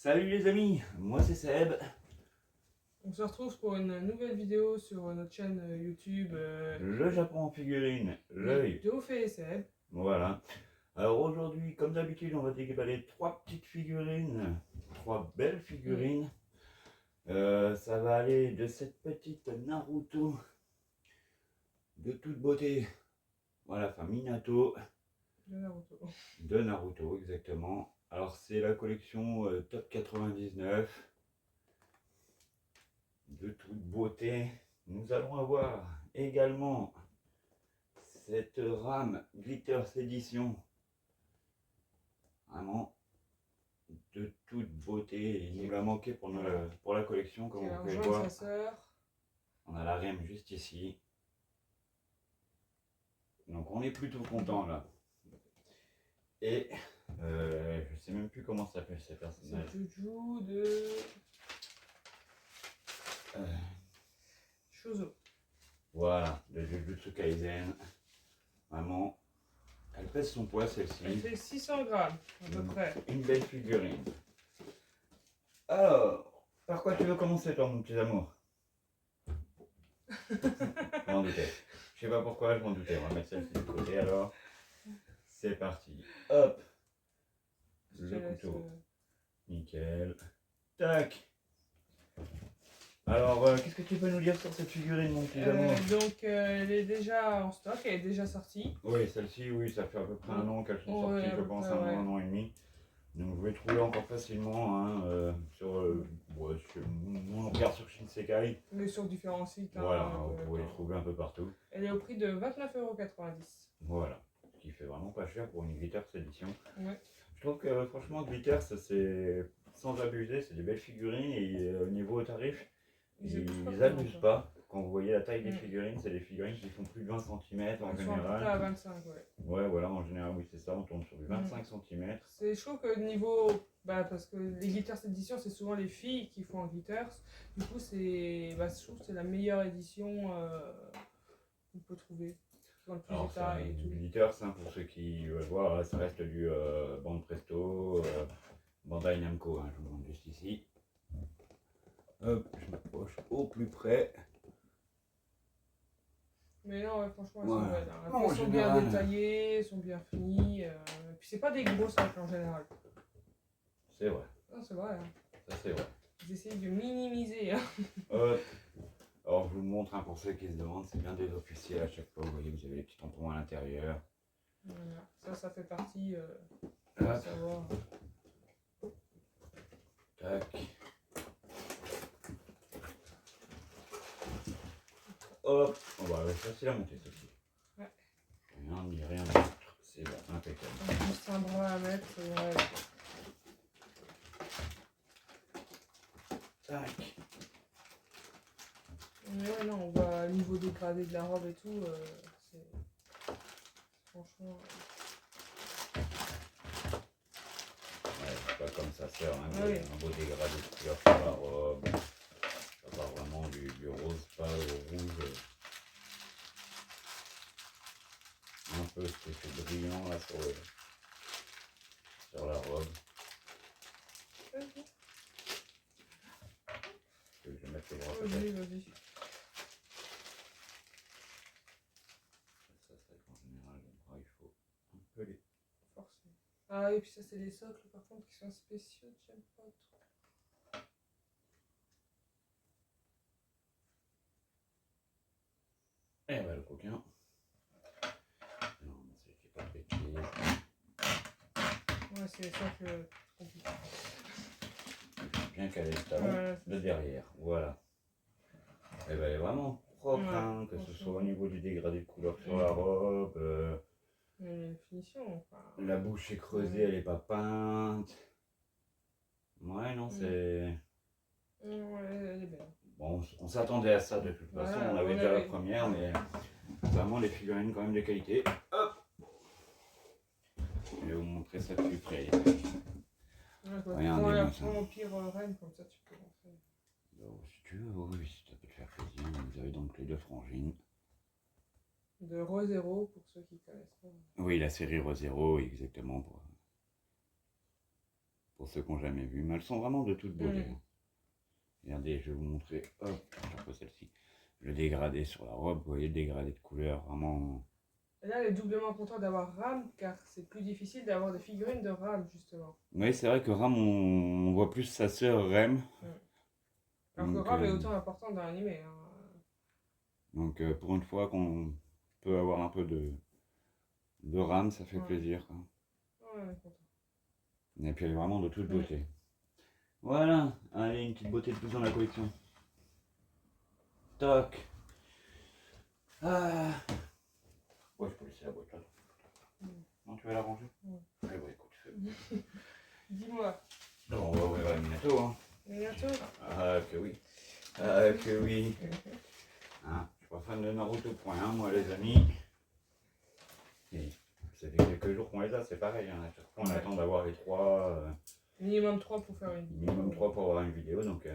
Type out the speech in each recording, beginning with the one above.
Salut les amis, moi c'est Seb. On se retrouve pour une nouvelle vidéo sur notre chaîne YouTube Le Japon en figurine, l'œil. Dauph et Seb. Voilà. Alors aujourd'hui, comme d'habitude, on va déballer 3 petites figurines, 3 belles figurines. Ça va aller de cette petite Naruto de toute beauté. Voilà, enfin Minato De Naruto. de Naruto, exactement. Alors c'est la collection Top 99 de toute beauté. Nous allons avoir également cette rame Glitters Edition, vraiment de toute beauté. Il nous l'a manqué pour la collection, comme vous pouvez le voir. Sa sœur. On a la rame juste ici. Donc on est plutôt content là. Et je sais même plus comment s'appelle ces personnages. C'est Juju de Shozo. Voilà, de Jujutsu Kaisen. Vraiment, elle pèse son poids celle-ci. Elle fait 600 grammes à peu près. Une belle figurine. Alors, par quoi tu veux commencer toi mon petit amour? Je m'en doutais. Je sais pas pourquoi, je m'en doutais. On va mettre celle-ci de côté alors. C'est parti. Hop. Le couteau. Nickel. Tac. Alors, qu'est-ce que tu peux nous dire sur cette figurine, mon petit amour? Donc, elle est déjà en stock, elle est déjà sortie. Oui, celle-ci, oui, ça fait à peu près un an qu'elles sont sorties, je pense, près, un an et demi. Donc, vous pouvez trouver encore facilement hein, sur on regarde sur Shinsekai. Mais sur différents sites. Voilà, vous pouvez les trouver un peu partout. Elle est au prix de 29,90 €. Voilà, ce qui fait vraiment pas cher pour une Glitters édition. Ouais. Je trouve que franchement, Glitters, c'est sans abuser, c'est des belles figurines et au niveau tarif, ils abusent pas. Quand vous voyez la taille des figurines, c'est des figurines qui font plus de 20 cm en général. À 25, ouais. Ouais, voilà, en général, oui, c'est ça, on tourne sur du 25 cm. Je trouve que niveau. Parce que les Glitters éditions, c'est souvent les filles qui font en Glitters. Du coup, je trouve que c'est la meilleure édition qu'on peut trouver. Dans le plus Alors, d'état et tout. Glitters, hein, pour ceux qui veulent voir, ça reste du Bande Presto, Bandai Namco, hein, je vous montre juste ici. Hop, je m'approche au plus près. Mais non, ouais, franchement, elles voilà. sont belles. Hein. Elles sont bien détaillées, elles sont bien finies. Puis c'est pas des gros sacs en général. C'est vrai. Non, c'est vrai. Hein. Ça, c'est vrai. Ils essayent de minimiser. Hein. Alors, je vous le montre hein, pour ceux qui se demandent, c'est bien des officiels à chaque fois. Vous voyez, vous avez les petits tampons à l'intérieur. Voilà. Ça fait partie de savoir. Tac. Hop, on va facile à monter ceci. Ouais. Rien ni rien d'autre, c'est bon, impeccable. Juste un bras à mettre, ouais. Tac. Mais ouais, non, on voit au niveau dégradé de la robe et tout, c'est franchement. Ouais, c'est pas comme ça sert, hein, oui. Un beau dégradé de couleur sur la robe. Ça part vraiment du rose pâle au rouge. Un peu cet effet brillant là sur la robe. Je vais mettre le bras peut-être. Vas-y. Ça serait qu'en général, les bras, il faut un peu les forcer. Ah, et puis ça, c'est les socles par contre qui sont spéciaux, j'aime pas trop. Et bah, le coquin. Non, c'est qui pas pété. Ouais, c'est les socles compliqués. Bien calé le talon de derrière. Voilà. Et bah, elle est vraiment propre, hein, que ce soit au niveau du dégradé de couleur sur la robe. Une finition, enfin. La bouche est creusée, elle est pas peinte. Ouais, non, c'est. Ouais, elle est belle. Bon, on s'attendait à ça de toute façon. On avait déjà la première, mais vraiment les figurines quand même de qualité. Hop! Je vais vous montrer ça de plus près. Regardez, prends pire reine, comme ça tu peux rentrer. Si tu veux, oui, si ça peut te faire plaisir. Vous avez donc les deux frangines. De Rosero, pour ceux qui connaissent pas. Oui, la série Rosero, exactement, pour ceux qui n'ont jamais vu, mais elles sont vraiment de toute beauté. Mm. Regardez, je vais vous montrer, hop, je repose celle-ci. Le dégradé sur la robe, vous voyez le dégradé de couleur, vraiment. Et là, il est doublement content d'avoir Ram, car c'est plus difficile d'avoir des figurines de Ram, justement. Oui, c'est vrai que Ram, on voit plus sa sœur Rem. Alors que Donc, Ram est autant important dans l'animé. Hein. Donc pour une fois qu'on peut avoir un peu de Ram, ça fait Ouais. plaisir, quoi. Ouais, on est content. Et puis elle est vraiment de toute beauté. Voilà, allez, une petite beauté de plus dans la collection. Toc. Ah. Ouais, je peux laisser la boîte là. Non, tu vas la ranger? Eh ouais, écoute, fais. Dis-moi. Non, on va ouvrir la Minato, hein. Bientôt. Ah que oui. Ah que oui. Hein, je suis pas fan de Naruto point, hein, moi les amis. Et ça fait quelques jours qu'on les a, c'est pareil. Hein. À chaque fois on attend d'avoir les 3. Minimum 3 pour faire une vidéo. Minimum 3 pour avoir une vidéo, donc.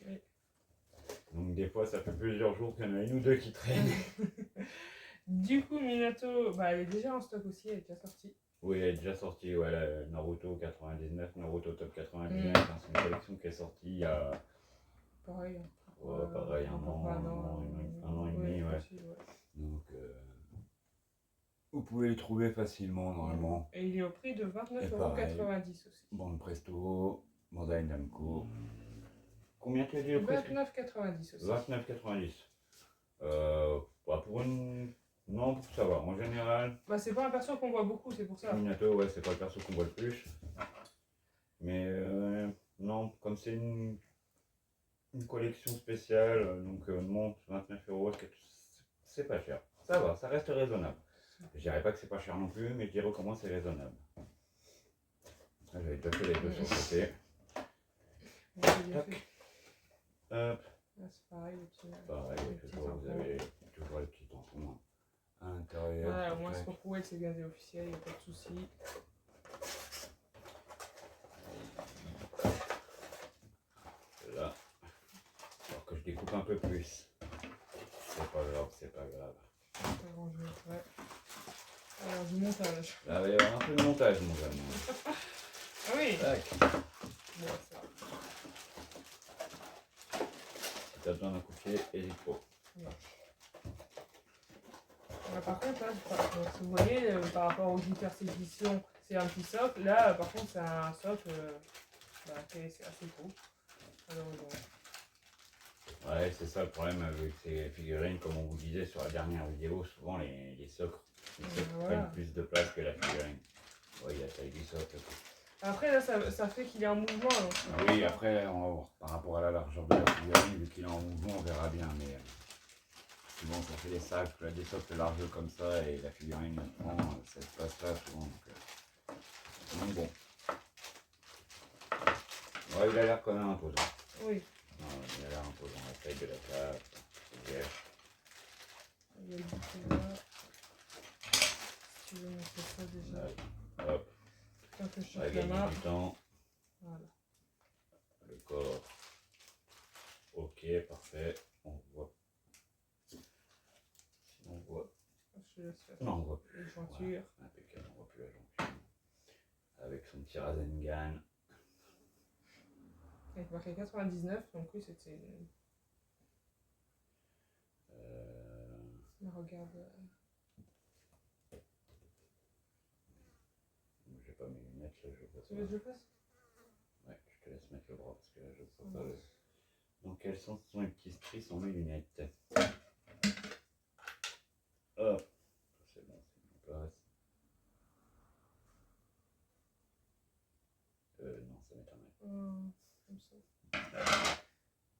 Oui. Donc des fois ça fait plusieurs jours qu'il y en a une ou deux qui traînent. Du coup, Minato, bah, elle est déjà en stock aussi, elle est déjà sortie. Oui, elle est déjà sortie, ouais, la Naruto 99, Naruto Top 99, hein, c'est une collection qui est sortie il y a. Pareil. Ouais, pareil, un an et demi, ouais. Aussi, ouais. Donc vous pouvez les trouver facilement normalement. Et il est au prix de 29,90€ aussi. Bande Presto, Bandai Namco. Combien tu as dit le prix? 29,90€ aussi. 29,90. Bah pour une. Non, ça va. En général, Bah, c'est pas un perso qu'on voit beaucoup, c'est pour ça. Minato, ouais, c'est pas le perso qu'on voit le plus. Mais non, comme c'est une collection spéciale, donc monte 29€, c'est pas cher. Ça va, ça reste raisonnable. Je dirais pas que c'est pas cher non plus, mais je dirais comment c'est raisonnable. Là, j'avais déjà fait les deux sur le côté. Tac. Hop. Là, c'est pareil, les petits. Pareil, vous avez toujours les petits tampons à l'intérieur. Voilà, au moins, c'est pour prouver que c'est bien des officiels, il n'y a pas de soucis. Là. Alors que je découpe un peu plus. C'est pas grave, c'est pas grave. Ouais. Alors, du montage. Là, il va y avoir un peu de montage, mon ami. Ah oui. Tac. Bon, ça. Si t'as besoin d'un coup de pied, hésite pas. Par contre, là, vous voyez, par rapport au Glitters Edition, c'est un petit socle. Là, par contre, c'est un socle c'est assez gros. Malheureusement. Ouais, c'est ça le problème avec ces figurines, comme on vous disait sur la dernière vidéo, souvent les socles prennent plus de place que la figurine. Oui, il y a la taille du socle. Après, là, ça fait qu'il est en mouvement. Donc, oui, après, on va voir. Par rapport à la largeur de la figurine, vu qu'il est en mouvement, on verra bien. Mais souvent, ça fait des socles larges comme ça, et la figurine prend cette place-là souvent. Donc bon. Ouais, il a l'air quand même imposant. Oui. Il a l'air imposant, la taille de la cape. Il y a le bouton là. Si tu veux montrer ça déjà. Hop. Tant que je On va chauffe la gagner main. du temps. Voilà. Le corps. Ok, parfait. On voit. Sinon on voit. Je te laisse faire. Non, on voit plus. Les jointures. Voilà, impeccable, on voit plus la jonction. Avec son petit Rasengan. Avec marqué 99, donc oui, c'était une. Mais regarde. J'ai pas mes lunettes là, je vois Tu veux que je le fasse? Ouais, je te laisse mettre le bras parce que là je vois pas le. Dans quel sens sont les petits stries sur mes lunettes? Hop, c'est bon, c'est en place. Non, ça m'étonnerait. Comme ça.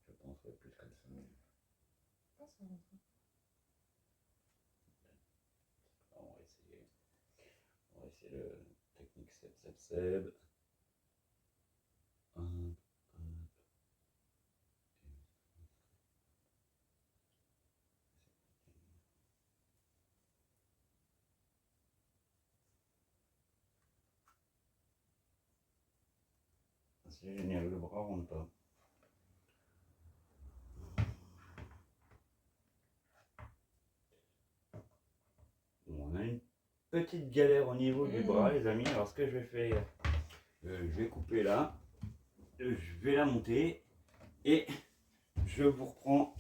Je penserais plus comme ça. Mais... Ah, ça rentre. On va essayer. On va essayer le technique seb. C'est génial, le bras rentre pas. Bon, on a une petite galère au niveau du bras, les amis. Alors, ce que je vais faire, je vais couper là. Je vais la monter. Et je vous reprends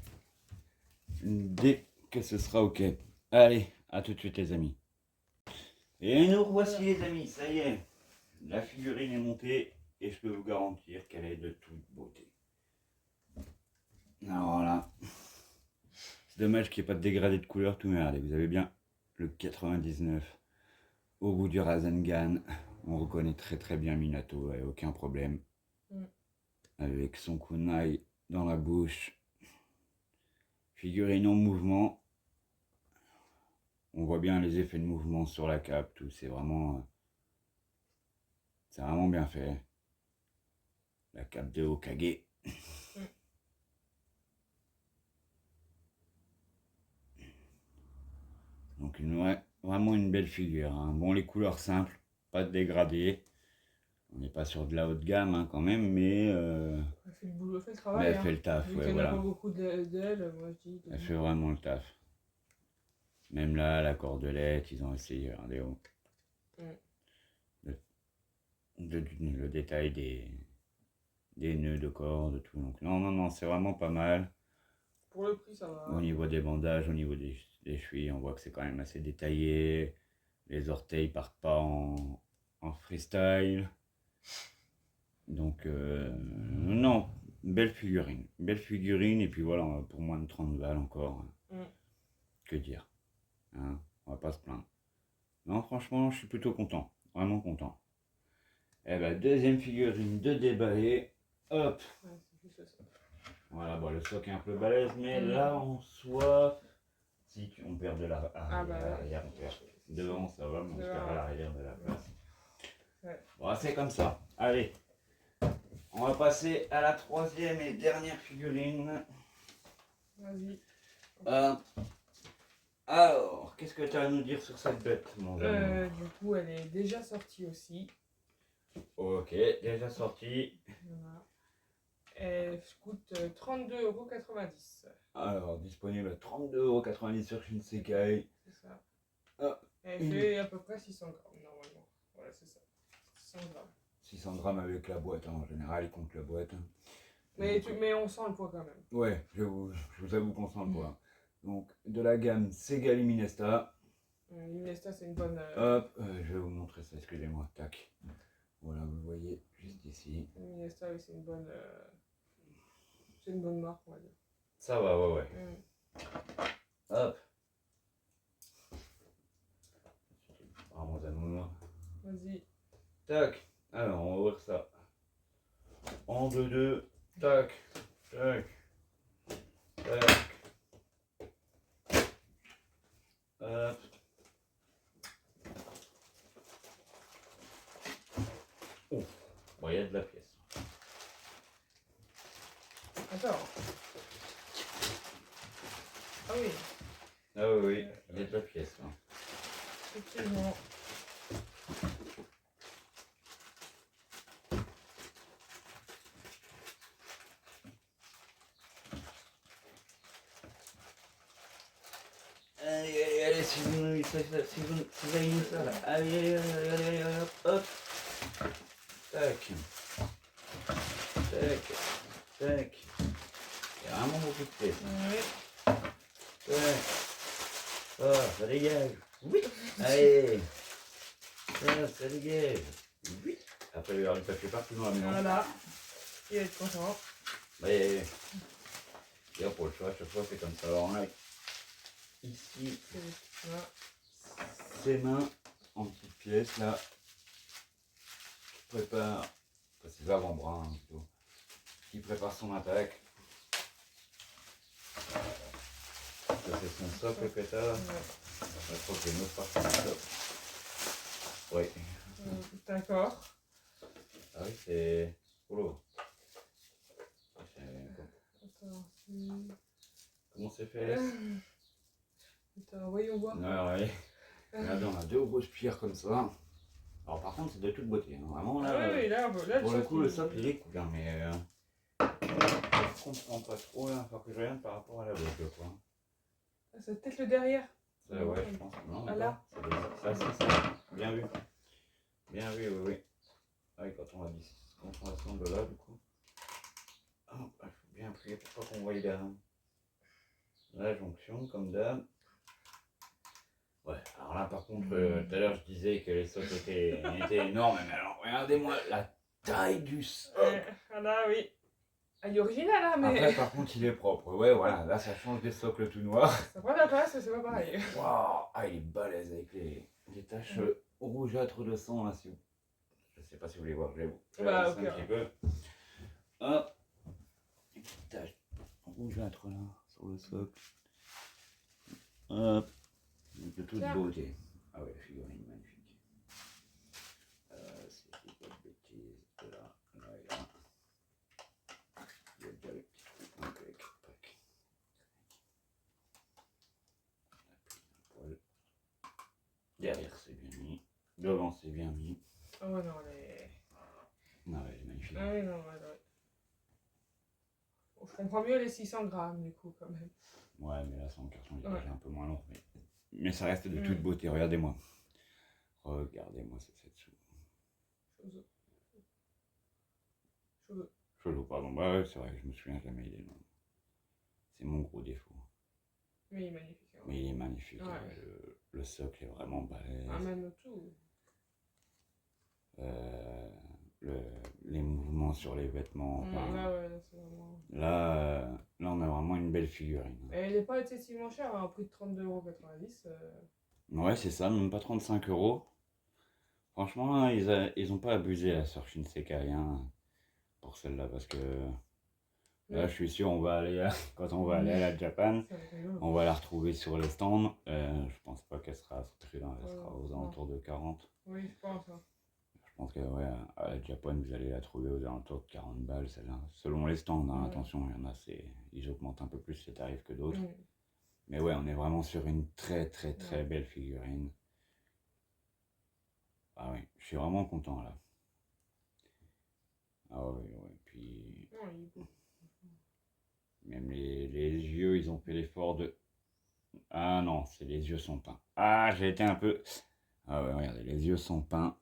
dès que ce sera ok. Allez, à tout de suite les amis. Et nous revoici les amis, ça y est. La figurine est montée et je peux vous garantir qu'elle est de toute beauté. Alors là, c'est dommage qu'il n'y ait pas de dégradé de couleur tout, mais regardez, vous avez bien le 99 au bout du Rasengan. On reconnaît très bien Minato, aucun problème. Avec son kunai dans la bouche. Figurine en mouvement. On voit bien les effets de mouvement sur la cape, tout, c'est vraiment bien fait. La cape de Hokage. Donc vraiment une belle figure. Hein. Bon, les couleurs simples, pas de dégradé. On n'est pas sur de la haute gamme hein, quand même, mais... Elle fait le boulot, elle fait le travail. Mais elle fait le taf, Vu ouais, qu'il n'y voilà. a pas beaucoup d'ailes, moi je dis... Elle fait vraiment le taf. Même là, la cordelette, ils ont essayé, regardez où. Le détail des nœuds de corde, tout. Donc non, c'est vraiment pas mal. Pour le prix, ça va. Au niveau des bandages, au niveau des chevilles, on voit que c'est quand même assez détaillé. Les orteils partent pas en freestyle. Donc, non, belle figurine. Belle figurine, et puis voilà, pour moins de 30 balles encore. Que dire hein, on va pas se plaindre. Non, franchement, je suis plutôt content. Vraiment content. Et ben, deuxième figurine de déballer. Hop. Ouais, c'est juste ça. Voilà, bon, le soc est un peu balèze, mais là, en soi, si on perd de l'arrière, on perd. Devant, ça va, mais on se perd à l'arrière de la place. Ouais. Bon, c'est comme ça. Allez, on va passer à la troisième et dernière figurine. Vas-y. Alors, qu'est-ce que tu as à nous dire sur cette bête, mon ami? Du coup, elle est déjà sortie aussi. Ok, déjà sortie. Voilà. Elle coûte 32,90 €. Alors, disponible à 32,90 € sur Shinsekai. C'est ça. Ah, Elle fait à peu près 600 grammes normalement. Voilà, c'est ça. 600 grammes. 600 grammes avec la boîte, hein. En général, il compte la boîte. Hein. Mais on sent le poids quand même. Ouais, je vous avoue qu'on sent le poids. Donc, de la gamme Sega Luminesta. Luminesta, c'est une bonne. Hop, je vais vous montrer ça, excusez-moi. Tac. Voilà, vous le voyez juste ici. Luminesta, oui, c'est une bonne marque, on va dire. Ça va, ouais. Hop. Vraiment amour. Vas-y. Tac. Alors, on va ouvrir ça. En deux. Tac. Tac. Tac. Hop. Ouf. Bon, il y a de la pièce. Attends. Ah oui. Ah oui, il y a de la pièce. Hein. Effectivement. Allez, si vous avez mis ça là. Allez, hop. Tac. Tac. Tac. Il y a vraiment beaucoup de pièces. Oui. Tac. Oh, ça dégage. Oui. Allez. Ça dégage. Oui. Après, il y aura du papier partout dans la maison. Voilà. Il va être content. Et pour le choix, à chaque fois, c'est comme ça. Alors, on a ici ses mains en petites pièces là. Qui prépare, enfin, ses avant-bras hein, plutôt. Qui prépare son attaque. Ça, c'est son socle que t'as. Je crois que j'ai une autre partie du socle. Oui. D'accord. Ah oui, c'est. Oh. Attends, Comment c'est fait? Attends, voyons voir. Non, ouais. Regardez, on a deux grosses pierres comme ça. Alors par contre, c'est de toute beauté. Hein. Vraiment là. Ah oui, là pour le coup, le socle il est cool, hein, mais je comprends pas trop. Il faut que je regarde par rapport à la boîte, quoi. Ah, c'est peut-être le derrière. Ça, ouais, je pense. Non, ah là. c'est ça. Bien vu. Bien vu, oui. Ouais, quand on assemble là, du coup. Il faut bien appuyer pour pas qu'on voie la jonction, comme d'hab. Ouais, alors là, par contre, tout à l'heure, je disais que les socles étaient énormes, mais alors, regardez-moi la taille du socle. Là, oui. Ah, il est original, hein, mais. Après, par contre, il est propre. Ouais, voilà, là, ça change des socles tout noirs. Ça prend de la place, c'est pas pareil. Waouh, ah, il est balèze avec les taches rougeâtres de sang, là, si vous... Je sais pas si vous les voyez, je vais vous Bah, un petit peu. Hop, les petites taches rougeâtres, là, sur le socle. Hop, de toute beauté. Ah ouais, la figurine magnifique. Si je dis pas de bêtises, là, là et là. Il y a déjà le petit trou avec pack. Derrière c'est bien mis, devant c'est bien mis. Oh non, les. Non, elle est magnifique. Ah oui, non, ouais. Je comprends mieux les 600 grammes, du coup, quand même. Ouais, mais là, son carton il est Ouais. déjà un peu moins long. Mais ça reste de toute beauté. Regardez-moi. Regardez-moi cette sous. Cheveux, pardon. Bah ouais, c'est vrai que je me souviens jamais. C'est mon gros défaut. Mais il est magnifique. Hein. Mais il est magnifique. Ouais. Le socle est vraiment balèze. Ah, même tout. Les mouvements sur les vêtements. Enfin, ouais, c'est vraiment. Là, on a vraiment une belle figurine. Et elle n'est pas excessivement chère, hein, au prix de 32,90 €. Ouais, c'est ça, même pas 35 €. Franchement, là, ils ont pas abusé la Sœur Shinsekai pour celle-là, parce que là, je suis sûr, quand on va aller à la Japan, on va la retrouver sur les stands. Je pense pas qu'elle sera à ce prix-là, elle sera aux alentours de 40. Oui, je pense. Hein. Je pense que ouais, à la Japan, vous allez la trouver aux alentours de 40 balles, celle-là. Selon les stands, hein, attention, il y en a, ils augmentent un peu plus les tarifs que d'autres. Mais ouais, on est vraiment sur une très belle figurine. Ah oui, je suis vraiment content là. Ah oui, puis même les yeux, ils ont fait l'effort de... Ah non, les yeux sont peints. Ah, j'ai été un peu... Ah ouais, regardez, les yeux sont peints.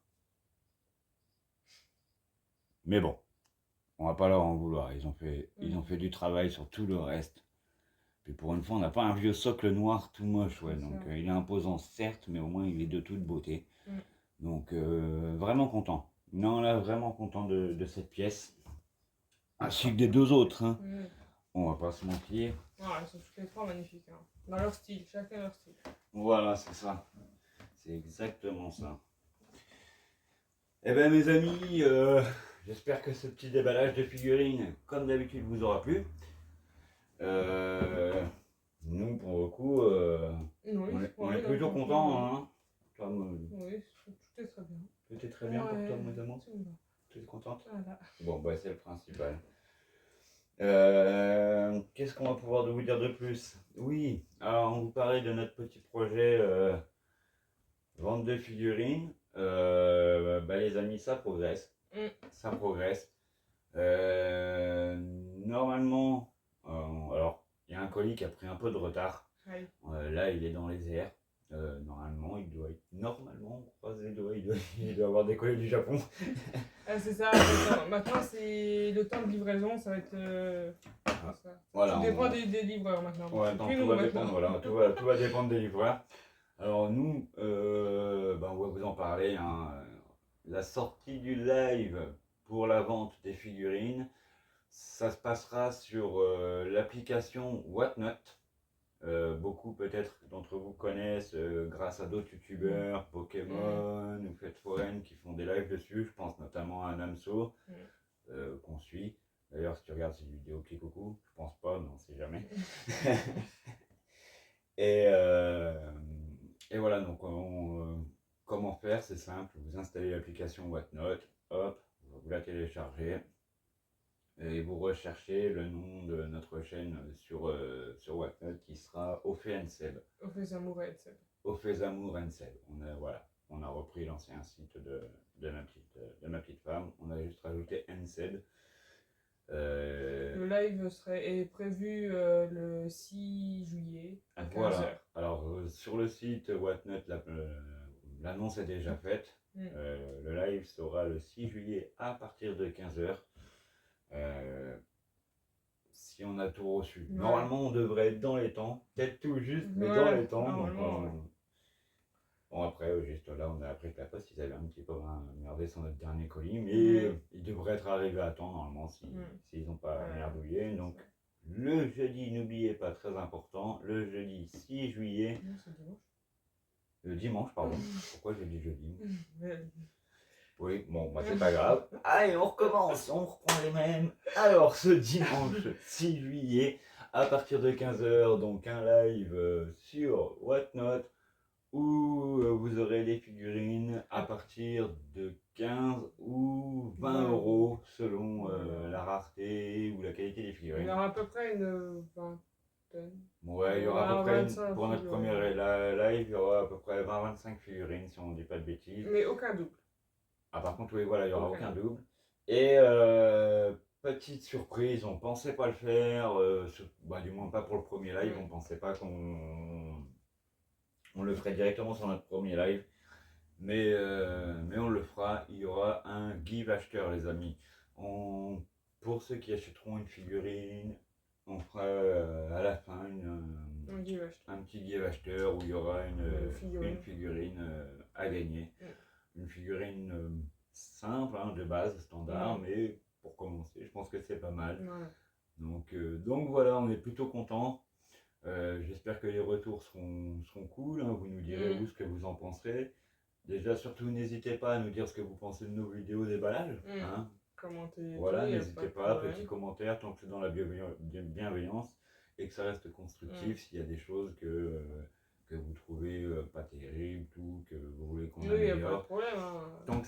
Mais bon, on va pas leur en vouloir. Ils ont fait du travail sur tout le reste. Puis pour une fois, on n'a pas un vieux socle noir tout moche, ouais. Donc il est imposant, certes, mais au moins il est de toute beauté. Donc vraiment content. Non, là, vraiment content de cette pièce. Ainsi que des deux autres. Hein. On va pas se mentir. Ouais, ils sont tous les trois magnifiques. Hein. Dans leur style, chacun leur style. Voilà, c'est ça. C'est exactement ça. Eh ben mes amis, j'espère que ce petit déballage de figurines, comme d'habitude, vous aura plu. Nous, pour le coup, on est plutôt contents. Hein. Oui, tout est très bien. Tout est très bien pour toi, notamment. Tu es contente? Voilà. Bon, bah c'est le principal. Qu'est-ce qu'on va pouvoir vous dire de plus? Oui, alors on vous parlait de notre petit projet vente de figurines. Bah les amis, ça progresse. Ça progresse. Normalement, alors il y a un colis qui a pris un peu de retard. Oui. Là, il est dans les airs. Normalement, il doit être on croise les doigts, il doit avoir décollé du Japon. C'est ça, maintenant c'est le temps de livraison, ça va être. Ça. Voilà, Tout dépend des livreurs maintenant. Ouais, donc, tout va dépendre des livreurs. Alors nous, on va vous en parler. Hein. La sortie du live pour la vente des figurines, ça se passera sur l'application Whatnot. Beaucoup peut-être d'entre vous connaissent grâce à d'autres youtubeurs, Pokémon ou Fête Foraine qui font des lives dessus. Je pense notamment à Namso qu'on suit. D'ailleurs, si tu regardes ces vidéos, petit coucou. Je pense pas, mais on sait jamais. Et voilà, donc comment faire? C'est simple. Vous installez l'application Whatnot, hop, vous la téléchargez. Et vous recherchez le nom de notre chaîne sur Whatnot qui sera Ofé-Nseb. Ofé-Zamour Nseb. On a repris l'ancien site de ma petite femme. On a juste rajouté Nseb. Le live est prévu le 6 juillet à 15h. Voilà. Alors sur le site Whatnot, l'annonce est déjà faite. Le live sera le 6 juillet à partir de 15h. Si on a tout reçu. Ouais. Normalement, on devrait être dans les temps. Peut-être tout juste, mais dans Ouais, les temps. Donc, normalement, ouais. bon, après, juste là, on a appris que la poste, ils avaient un petit peu merdé sur notre dernier colis. Mais ils devraient être arrivés à temps, normalement, s'ils n'ont pas merdouillé. Donc, le jeudi, n'oubliez pas, très important, le jeudi 6 juillet. Non, c'est dimanche. Le dimanche, pardon. Pourquoi j'ai dit jeudi? Mais- Oui, bon, bah, c'est pas grave. Allez, on recommence, on reprend les mêmes. Alors, ce dimanche 6 juillet, à partir de 15h, donc un live sur Whatnot, où vous aurez des figurines à partir de 15 ou 20 euros, selon la rareté ou la qualité des Il y figurines. aura à peu près une vingtaine. Ouais, il y aura à peu près, 25 pour notre figurines. première live, il y aura à peu près 20-25 figurines, si on ne dit pas de bêtises. Mais aucun double. Ah, par contre, oui, voilà, il n'y aura Aucun aucun double. Et petite surprise, on pensait pas le faire, du moins pas pour le premier live, on pensait pas qu'on le ferait directement sur notre premier live. Mais on le fera, il y aura un give acheteur, les amis. Pour ceux qui achèteront une figurine, on fera à la fin un petit give acheteur où il y aura une figurine à gagner. Une figurine simple, hein, de base, standard, mais pour commencer, je pense que c'est pas mal. Donc voilà, on est plutôt content. J'espère que les retours seront cool, hein. Vous nous direz vous ce que vous en penserez. Déjà, surtout, n'hésitez pas à nous dire ce que vous pensez de nos vidéos déballage. Hein. Commentez. Voilà, n'hésitez pas, petits commentaires, tant que c'est dans la bienveillance et que ça reste constructif. S'il y a des choses que vous trouvez pas terribles, ou que vous voulez qu'on améliore. Il n'y a pas de problème. Hein. Tant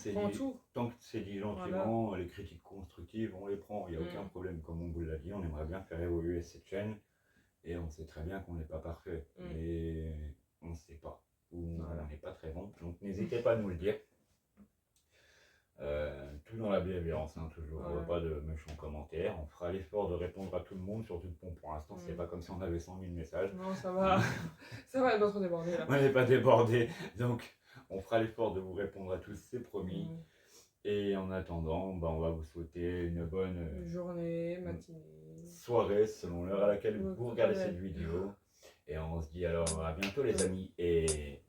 que c'est dit gentiment, voilà. Les critiques constructives, on les prend, il n'y a aucun problème. Comme on vous l'a dit, on aimerait bien faire évoluer cette chaîne. Et on sait très bien qu'on n'est pas parfait. Mais on ne sait pas. Ou on n'est pas très bon. Donc n'hésitez pas à nous le dire. Tout dans la bienveillance, hein, toujours. Pas de méchants commentaires. On fera l'effort de répondre à tout le monde, surtout que pour l'instant, c'est pas comme si on avait 100 000 messages. Non, ça va. Ça va, elle va trop déborder là. On n'est pas débordé. Donc, on fera l'effort de vous répondre à tous, c'est promis. Et en attendant, on va vous souhaiter une bonne journée, matinée, soirée, selon l'heure à laquelle vous regardez cette vidéo. Et on se dit alors à bientôt, les amis. Et